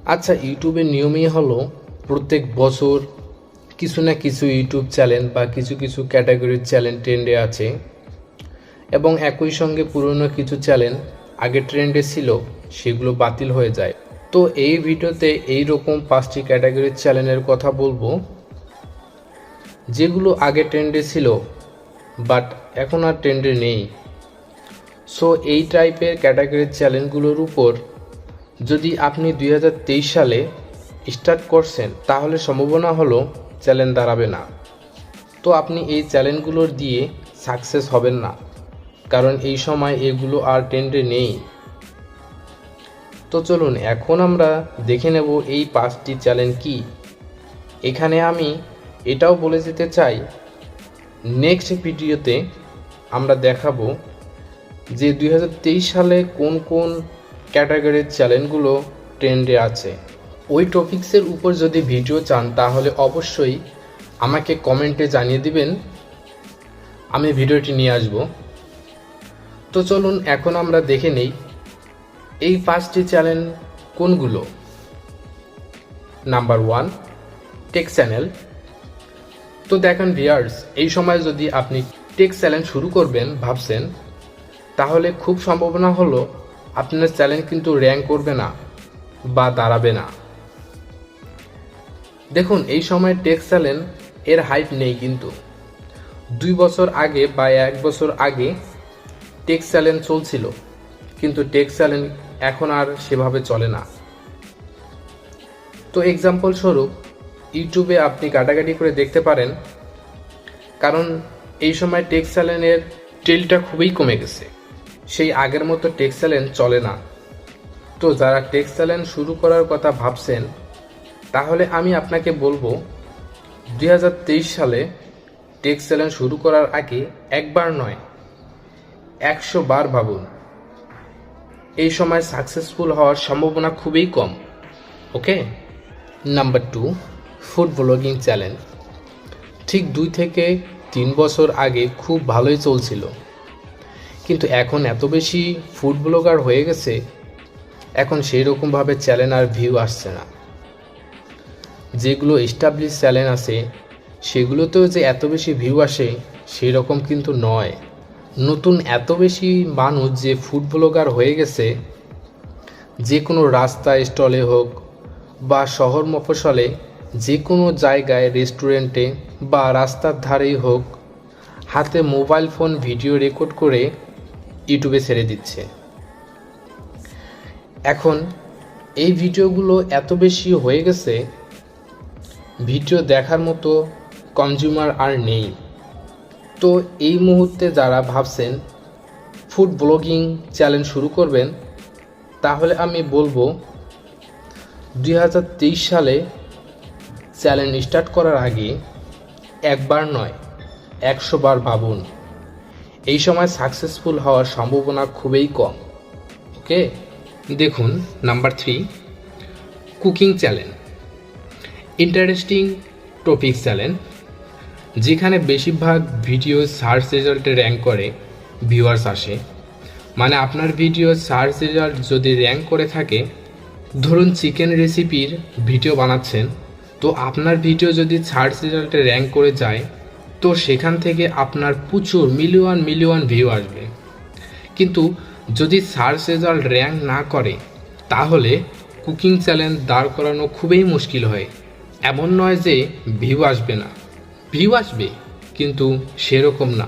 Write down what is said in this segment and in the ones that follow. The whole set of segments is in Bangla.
আচ্ছা, ইউটিউবের নিয়মই হলো প্রত্যেক বছর কিছু না কিছু ইউটিউব চ্যানেল বা কিছু কিছু ক্যাটাগরির চ্যানেল ট্রেন্ডে আছে এবং একই সঙ্গে পুরনো কিছু চ্যানেল আগে ট্রেন্ডে ছিল সেগুলো বাতিল হয়ে যায়। তো এই ভিডিওতে এই রকম 5টি ক্যাটাগরির চ্যানেলের কথা বলবো যেগুলো আগে ট্রেন্ডে ছিল বাট এখন আর ট্রেন্ডে নেই। সো এই টাইপের ক্যাটাগরির চ্যানেলগুলোর উপর যদি আপনি 2023 সালে স্টার্ট করছেন তাহলে সম্ভাবনা হলো চ্যানেল দাঁড়াবে না। তো আপনি এই চ্যানেলগুলোর দিয়ে সাকসেস হবেন না, কারণ এই সময় এগুলো আর ট্রেন্ডে নেই। তো চলুন এখন আমরা দেখে নেব এই 5টি চ্যানেল কি। এখানে আমি এটাও বলে যেতে চাই, নেক্সট ভিডিওতে আমরা দেখাবো যে 2023 সালে কোন কোন ক্যাটাগরির চ্যানেলগুলো ট্রেন্ডে আছে। ওই টপিক্সের উপর যদি ভিডিও চান তাহলে অবশ্যই আমাকে কমেন্টে জানিয়ে দিবেন, আমি ভিডিওটি নিয়ে আসব। তো চলুন এখন আমরা দেখে নেই এই 5টি চ্যানেল কোনগুলো। Number 1, take channel. তো দেখেন ভিউয়ার্স, এই সময় যদি আপনি টেক চ্যানেল শুরু করবেন ভাবছেন, তাহলে খুব সম্ভাবনা হলো আপনার চ্যানেল কিন্তু র্যাঙ্ক করবে না বা দাঁড়াবে না। দেখুন এই সময় টেক চ্যানেল এর হাইপ নেই, কিন্তু 2 বছর আগে বা 1 বছর আগে টেক চ্যানেল চলছিল, কিন্তু টেক চ্যানেল এখন আর সেভাবে চলে না। তো এক্সাম্পল স্বরূপ ইউটিউবে আপনি কাটাকাটি করে দেখতে পারেন, কারণ এই সময় টেক চ্যানেলের ট্রেলটা খুবই কমে গেছে, সেই আগের মতো টেক চ্যানেল চলে না। তো যারা টেক চ্যানেল শুরু করার কথা ভাবছেন তাহলে আমি আপনাকে বলবো 2023 সালে টেক চ্যানেল শুরু করার আগে একবার নয় 100 বার ভাবুন। এই সময় সাকসেসফুল হওয়ার সম্ভাবনা খুবই কম। Okay. Number 2, food blogging channel. ঠিক 2 থেকে 3 বছর আগে খুব ভালোই চলছিল, কিন্তু এখন এত বেশি ফুড ব্লগার হয়ে গেছে, এখন সেই রকমভাবে চ্যানেল আর ভিউ আসছে না। যেগুলো এস্টাবলিশ চ্যানেল আছে সেগুলোতেও যে এত বেশি ভিউ আসে সেই রকম কিন্তু নয়। নতুন এত বেশি মানুষ যে ফুড ব্লগার হয়ে গেছে, যে কোনো রাস্তা স্টলে হোক বা শহর মফস্বলে যে কোনো জায়গায় রেস্টুরেন্টে বা রাস্তার ধারেই হোক, হাতে মোবাইল ফোন ভিডিও রেকর্ড করে ইউটিউবে ছেড়ে দিচ্ছে। এখন এই ভিডিওগুলো এত বেশি হয়ে গেছে, ভিডিও দেখার মতো কনজিউমার আর নেই। তো এই মুহূর্তে যারা ভাবছেন ফুড ব্লগিং চ্যানেল শুরু করবেন, তাহলে আমি বলবো 2023 সালে চ্যানেল স্টার্ট করার আগে একবার নয় 100 বার ভাবুন। এই সময় সাকসেসফুল হওয়ার সম্ভাবনা খুবই কম। ওকে। দেখুন number 3, cooking channel. Interesting topic channel, যেখানে বেশিরভাগ ভিডিও সার্চ রেজাল্টে র্যাঙ্ক করে ভিউয়ার্স আসে। মানে আপনার ভিডিও সার্চ রেজাল্ট যদি র্যাঙ্ক করে থাকে, ধরুন চিকেন রেসিপির ভিডিও বানাচ্ছেন, তো আপনার ভিডিও যদি সার্চ রেজাল্টে র্যাঙ্ক করে যায়, তো সেখান থেকে আপনার প্রচুর মিলিয়ন মিলিয়ন ভিউ আসবে। কিন্তু যদি সার্চ রেজাল্ট র্যাঙ্ক না করে, তাহলে কুকিং চ্যানেল দাঁড় করানো খুবই মুশকিল হয়। এমন নয় যে ভিউ আসবে না, ভিউ আসবে, কিন্তু সেরকম না।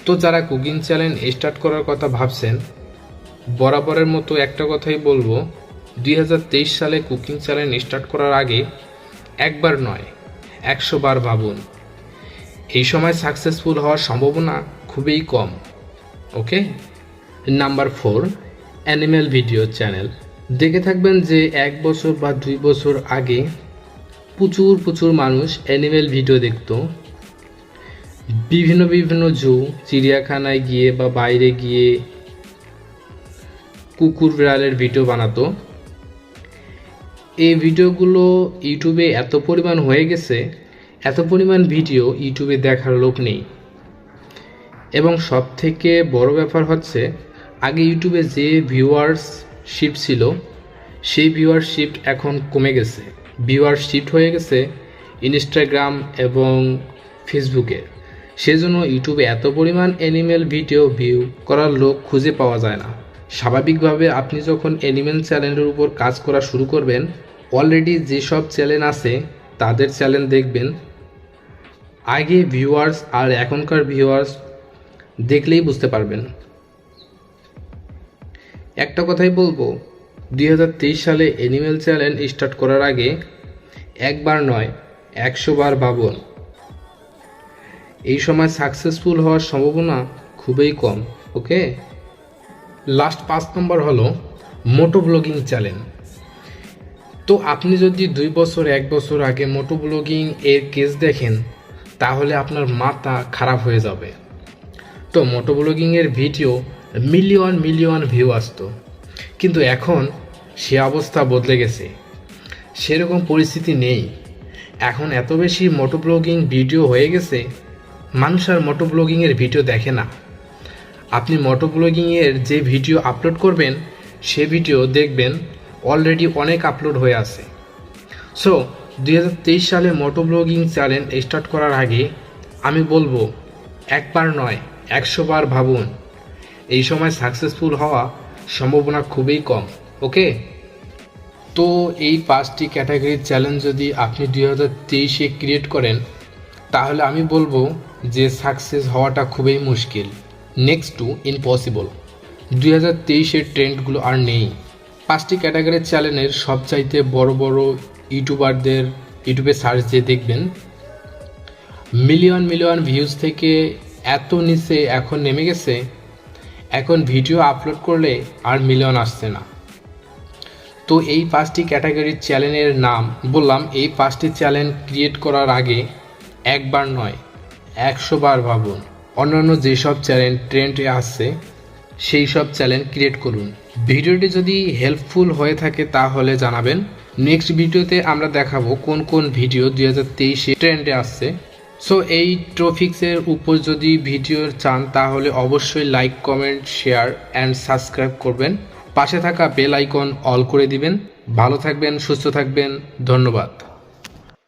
তো যারা কুকিং চ্যানেল স্টার্ট করার কথা ভাবছেন, বরাবরের মতো একটা কথাই বলবো, 2023 সালে কুকিং চ্যানেল স্টার্ট করার আগে একবার নয় 100 বার ভাবুন। এই সময় সাকসেসফুল হওয়ার সম্ভাবনা খুবই কম। Okay. Number 4, animal video channel. দেখে থাকবেন যে 1 বছর বা 2 বছর আগে প্রচুর মানুষ অ্যানিম্যাল ভিডিও দেখতো। বিভিন্ন জু, চিড়িয়াখানায় গিয়ে বা বাইরে গিয়ে কুকুর বিড়ালের ভিডিও বানাতো। এই ভিডিওগুলো ইউটিউবে এত পরিমাণ হয়ে গেছে, এত পরিমাণ ভিডিও ইউটিউবে দেখার লোক নেই। এবং সব থেকে বড় ব্যাপার হচ্ছে, আগে ইউটিউবে যে ভিউয়ার্সশিপ ছিল সেই ভিউয়ারশিপ এখন কমে গেছে। ভিউয়ার শিফট হয়ে গেছে ইনস্টাগ্রাম এবং ফেসবুকে। সেজন্য ইউটিউবে এত পরিমাণ অ্যানিমেল ভিডিও ভিউ করার লোক খুঁজে পাওয়া যায় না। স্বাভাবিকভাবে আপনি যখন অ্যানিমেল চ্যানেলের উপর কাজ করা শুরু করবেন, অলরেডি যেসব চ্যানেল আছে তাদের চ্যানেল দেখবেন। আগে ভিউয়ার্স আর এখনকার ভিউয়ার্স দেখলেই বুঝতে পারবেন। একটা কথাই বলবো, 2023 সালে অ্যানিমেল চ্যানেল স্টার্ট করার আগে একবার নয় 100 বার ভাবুন। এই সময় সাকসেসফুল হওয়ার সম্ভাবনা খুবই কম। ওকে, লাস্ট 5 নম্বর হলো মোটো ব্লগিং চ্যানেল। তো আপনি যদি 2 বছর 1 বছর আগে মোটো ব্লগিং এর কেস দেখেন, তাহলে আপনার মাথা খারাপ হয়ে যাবে। তো মোটো ব্লগিং এর ভিডিও মিলিয়ন মিলিয়ন ভিউ আসতো, কিন্তু এখন সে অবস্থা বদলে গেছে। সেরকম পরিস্থিতি নেই। এখন এত বেশি মোটো ব্লগিং ভিডিও হয়ে গেছে, মানুষ আর মোটো ব্লগিংয়ের ভিডিও দেখে না। আপনি মোটো ব্লগিংয়ের যে ভিডিও আপলোড করবেন, সে ভিডিও দেখবেন অলরেডি অনেক আপলোড হয়ে আছে। সো 2023 সালে মোটো ব্লগিং চ্যানেল স্টার্ট করার আগে আমি বলবো, একবার নয় 100 বার ভাবুন। এই সময় সাকসেসফুল হওয়া সম্ভাবনা খুবই কম। ওকে, তো এই 5টি ক্যাটাগরির চ্যালেঞ্জ যদি আপনি 2023-এ ক্রিয়েট করেন, তাহলে আমি বলবো যে সাকসেস হওয়াটা খুবই মুশকিল, নেক্সট টু ইম্পসিবল। 2023-এর ট্রেন্ডগুলো আর নেই। 5টি ক্যাটাগরির চ্যানেলের সবচাইতে বড় বড় ইউটিউবারদের ইউটিউবে সার্চ দিয়ে দেখবেন, মিলিয়ন মিলিয়ন ভিউজ থেকে এত নিচে এখন নেমে গেছে। এখন ভিডিও আপলোড করলে আর মিলিয়ন আসছে না। তো এই 5টি ক্যাটাগরির চ্যানেলের নাম বললাম। এই 5টি চ্যানেল ক্রিয়েট করার আগে একবার নয় 100 বার ভাবুন। অন্যান্য যেসব চ্যানেল ট্রেন্ডে আসছে সেই সব চ্যানেল ক্রিয়েট করুন। ভিডিওটি যদি হেল্পফুল হয়ে থাকে তাহলে জানাবেন। নেক্সট ভিডিওতে আমরা দেখাবো কোন কোন ভিডিও 2023-এ ট্রেন্ডে আসছে। সো এই টপিক্সের উপর যদি ভিডিও চান তাহলে অবশ্যই like, comment, share and subscribe করবেন। পাশে থাকা বেল আইকন অল করে দিবেন। ভালো থাকবেন, সুস্থ থাকবেন। ধন্যবাদ।